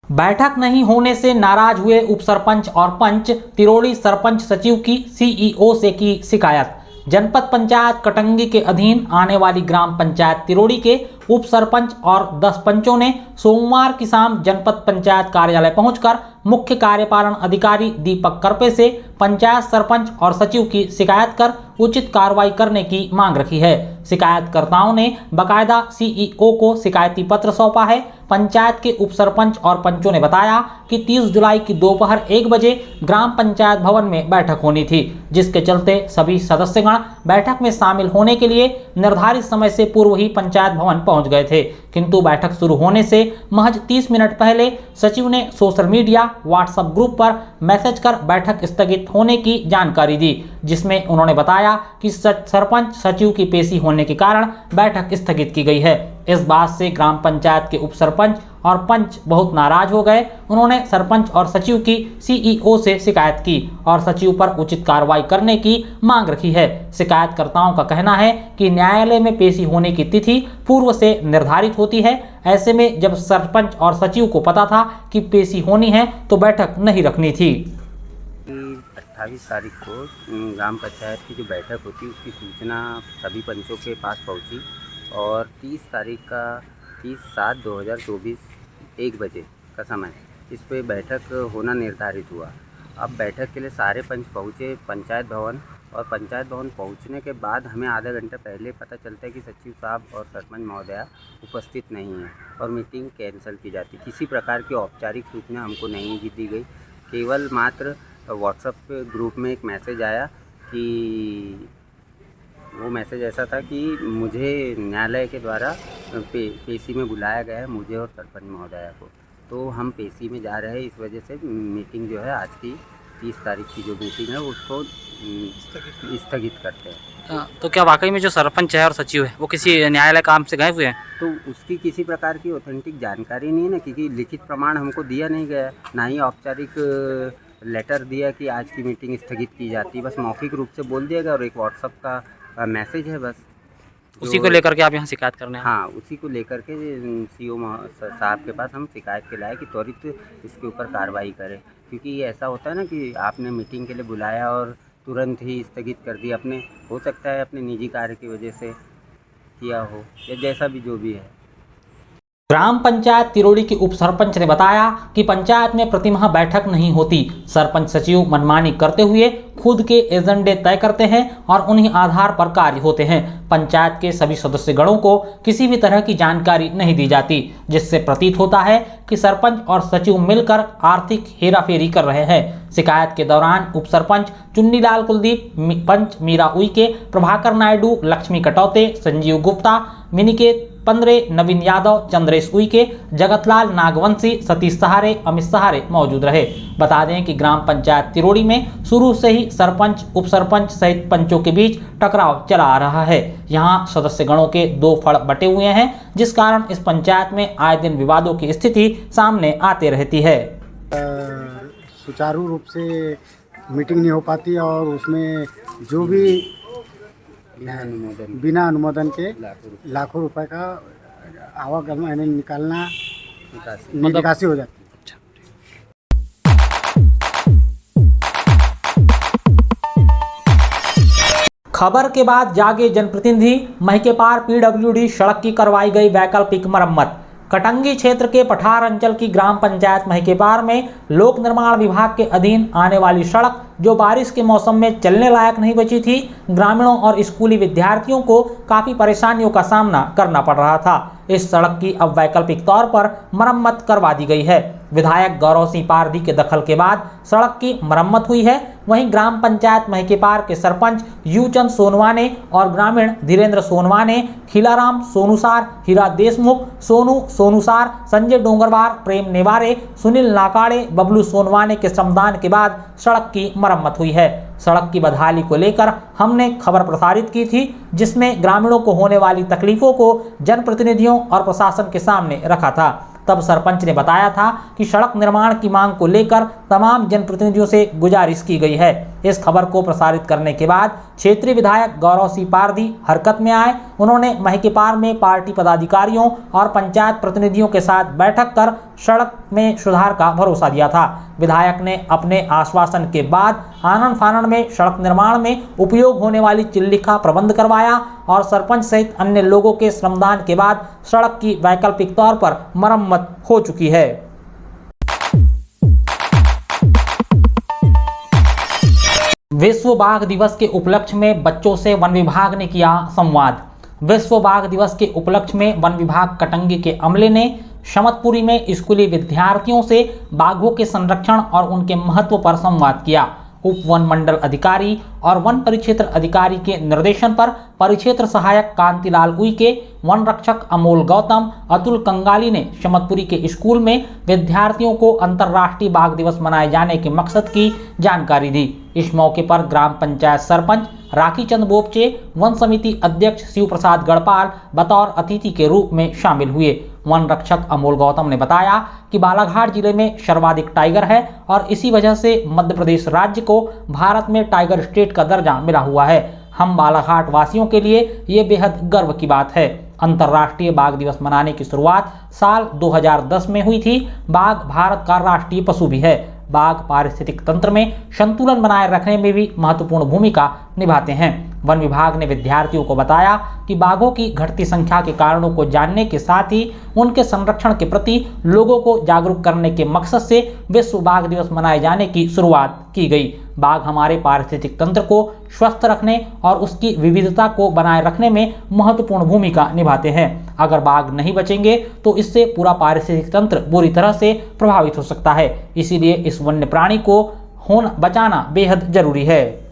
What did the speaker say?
बैठक नहीं होने से नाराज हुए उप सरपंच और पंच, तिरोड़ी सरपंच सचिव की सीईओ से की शिकायत। जनपद पंचायत कटंगी के अधीन आने वाली ग्राम पंचायत तिरोड़ी के उप सरपंच और 10 पंचों ने सोमवार की शाम जनपद पंचायत कार्यालय पहुंचकर मुख्य कार्यपालन अधिकारी दीपक करपे से पंचायत सरपंच और सचिव की शिकायत कर उचित कार्रवाई करने की मांग रखी है। शिकायतकर्ताओं ने बकायदा सीईओ को शिकायती पत्र सौंपा है। पंचायत के उप सरपंच और पंचों ने बताया कि 30 जुलाई की दोपहर 1 बजे ग्राम पंचायत भवन में बैठक होनी थी, जिसके चलते सभी सदस्यगण बैठक में शामिल होने के लिए निर्धारित समय से पूर्व ही पंचायत भवन पहुंच गए थे, किंतु बैठक शुरू होने से महज 30 मिनट पहले सचिव ने सोशल मीडिया व्हाट्सएप ग्रुप पर मैसेज कर बैठक स्थगित होने की जानकारी दी, जिसमें उन्होंने बताया कि सरपंच सचिव की पेशी होने के कारण बैठक स्थगित की गई है। इस बात से ग्राम पंचायत के उप सरपंच और पंच बहुत नाराज हो गए। उन्होंने सरपंच और सचिव की सीईओ से शिकायत की और सचिव पर उचित कार्रवाई करने की मांग रखी है। शिकायतकर्ताओं का कहना है कि न्यायालय में पेशी होने की तिथि पूर्व से निर्धारित होती है। ऐसे में जब सरपंच और सचिव को पता था कि पेशी होनी है तो बैठक नहीं रखनी थी। 28 तारीख को ग्राम पंचायत की जो बैठक होती है उसकी सूचना सभी पंचों के पास पहुंची और 30/7/2024 1 बजे का समय इस पे बैठक होना निर्धारित हुआ। अब बैठक के लिए सारे पंच पहुँचे पंचायत भवन और पंचायत भवन पहुँचने के बाद हमें आधा घंटा पहले पता चलता है कि सचिव साहब और सरपंच महोदया उपस्थित नहीं हैं और मीटिंग कैंसिल की जाती। किसी प्रकार की औपचारिक सूचना हमको नहीं दी गई। केवल मात्र व्हाट्सएप ग्रुप में एक मैसेज आया कि वो मैसेज ऐसा था कि मुझे न्यायालय के द्वारा पेशी में बुलाया गया है, मुझे और सरपंच महोदया को, तो हम पेशी में जा रहे हैं। इस वजह से मीटिंग जो है आज की 30 तारीख की जो मीटिंग है उसको स्थगित करते हैं। तो क्या वाकई में जो सरपंच है और सचिव है वो किसी न्यायालय काम से गए हुए हैं? तो उसकी किसी प्रकार की ऑथेंटिक जानकारी नहीं है ना, क्योंकि लिखित प्रमाण हमको दिया नहीं गया, ना ही औपचारिक लेटर दिया कि आज की मीटिंग स्थगित की जाती। बस मौखिक रूप से बोल दिया गया और एक व्हाट्सएप का मैसेज है बस। उसी को लेकर के आप यहाँ शिकायत करने आए? हाँ, उसी को लेकर के सीओ साहब के पास हम शिकायत के लाए कि त्वरित इसके ऊपर कार्रवाई करें, क्योंकि ये ऐसा होता है ना कि आपने मीटिंग के लिए बुलाया और तुरंत ही स्थगित कर दिया। अपने हो सकता है अपने निजी कार्य की वजह से किया हो या जैसा भी जो भी है। ग्राम पंचायत तिरोड़ी के उप सरपंच ने बताया कि पंचायत में प्रतिमाह बैठक नहीं होती। सरपंच सचिव मनमानी करते हुए खुद के एजेंडे तय करते हैं और उन्हीं आधार पर कार्य होते हैं। पंचायत के सभी सदस्यगणों को किसी भी तरह की जानकारी नहीं दी जाती, जिससे प्रतीत होता है कि सरपंच और सचिव मिलकर आर्थिक हेराफेरी कर रहे हैं। शिकायत के दौरान उप सरपंच चुन्नीलाल कुलदीप, पंच मीरा उइके, प्रभाकर नायडू, लक्ष्मी कटौते, संजीव गुप्ता, मिनिकेत 15, नवीन यादव, चंद्रेश उइके, जगतलाल नागवंशी, सतीश सहारे, अमित सहारे मौजूद रहे। बता दें कि ग्राम पंचायत तिरोड़ी में शुरू से ही सरपंच उप सरपंच सहित पंचों के बीच टकराव चला आ रहा है। यहाँ सदस्यगणों के 2 फड़ बटे हुए हैं, जिस कारण इस पंचायत में आए दिन विवादों की स्थिति सामने आते रहती है। सुचारू रूप से मीटिंग नहीं हो पाती और उसमें जो भी बिना अनुमोदन के लाखों रुपए का आवागमन निकालना निकासी हो जाती है। खबर के बाद जागे जनप्रतिनिधि, महिके पार पीडब्ल्यूडी सड़क की करवाई गई वैकल्पिक मरम्मत। कटंगी क्षेत्र के पठार अंचल की ग्राम पंचायत महिके पार में लोक निर्माण विभाग के अधीन आने वाली सड़क जो बारिश के मौसम में चलने लायक नहीं बची थी, ग्रामीणों और स्कूली विद्यार्थियों को काफी परेशानियों का सामना करना पड़ रहा था। इस सड़क की अब वैकल्पिक तौर पर मरम्मत करवा दी गई है। विधायक गौरव सिंह पारधी के दखल के बाद सड़क की मरम्मत हुई है। वहीं ग्राम पंचायत महिके पार के सरपंच यूचंद सोनवाने और ग्रामीण धीरेन्द्र सोनवाने, खिलाराम सोनूसार, हीरा देशमुख, सोनू सोनूसार, संजय डोंगरवार, प्रेम नेवारे, सुनील नाकाड़े, बबलू सोनवाने के श्रमदान के बाद सड़क की मरम्मत हुई है। सड़क की बदहाली को लेकर हमने खबर प्रसारित की थी, जिसमें ग्रामीणों को होने वाली तकलीफों को जनप्रतिनिधियों और प्रशासन के सामने रखा था। तब सरपंच ने बताया था कि सड़क निर्माण की मांग को लेकर तमाम जनप्रतिनिधियों से गुजारिश की गई है। इस खबर को प्रसारित करने के बाद क्षेत्रीय विधायक गौरव सिंह पारधी हरकत में आए। उन्होंने महिकीपार में पार्टी पदाधिकारियों और पंचायत प्रतिनिधियों के साथ बैठक कर सड़क में सुधार का भरोसा दिया था। विधायक ने अपने आश्वासन के बाद आनन फानन में सड़क निर्माण में उपयोग होने वाली चिल्ली का प्रबंध करवाया और सरपंच सहित अन्य लोगों के श्रमदान के बाद सड़क की वैकल्पिक तौर पर मरम्मत हो चुकी है। विश्व बाघ दिवस के उपलक्ष्य में बच्चों से वन विभाग ने किया संवाद। विश्व बाघ दिवस के उपलक्ष्य में वन विभाग कटंगी के अमले ने शमतपुरी में स्कूली विद्यार्थियों से बाघों के संरक्षण और उनके महत्व पर संवाद किया। उप वन मंडल अधिकारी और वन परिक्षेत्र अधिकारी के निर्देशन पर परिक्षेत्र सहायक कांतिलाल उइके, वन रक्षक अमोल गौतम, अतुल कंगाली ने शमतपुरी के स्कूल में विद्यार्थियों को अंतर्राष्ट्रीय बाघ दिवस मनाए जाने के मकसद की जानकारी दी। इस मौके पर ग्राम पंचायत सरपंच राखी चंद बोपचे, वन समिति अध्यक्ष शिव प्रसाद गढ़पाल बतौर अतिथि के रूप में शामिल हुए। वन रक्षक अमोल गौतम ने बताया कि बालाघाट जिले में सर्वाधिक टाइगर है और इसी वजह से मध्य प्रदेश राज्य को भारत में टाइगर स्टेट का दर्जा मिला हुआ है। हम बालाघाट वासियों के लिए ये बेहद गर्व की बात है। अंतर्राष्ट्रीय बाघ दिवस मनाने की शुरुआत साल 2010 में हुई थी। बाघ भारत का राष्ट्रीय पशु भी है। बाघ पारिस्थितिक तंत्र में संतुलन बनाए रखने में भी महत्वपूर्ण भूमिका निभाते हैं। वन विभाग ने विद्यार्थियों को बताया कि बाघों की घटती संख्या के कारणों को जानने के साथ ही उनके संरक्षण के प्रति लोगों को जागरूक करने के मकसद से विश्व बाघ दिवस मनाए जाने की शुरुआत की गई। बाघ हमारे पारिस्थितिक तंत्र को स्वस्थ रखने और उसकी विविधता को बनाए रखने में महत्वपूर्ण भूमिका निभाते हैं। अगर बाघ नहीं बचेंगे तो इससे पूरा पारिस्थितिक तंत्र बुरी तरह से प्रभावित हो सकता है। इसीलिए इस वन्य प्राणी को बचाना बेहद जरूरी है।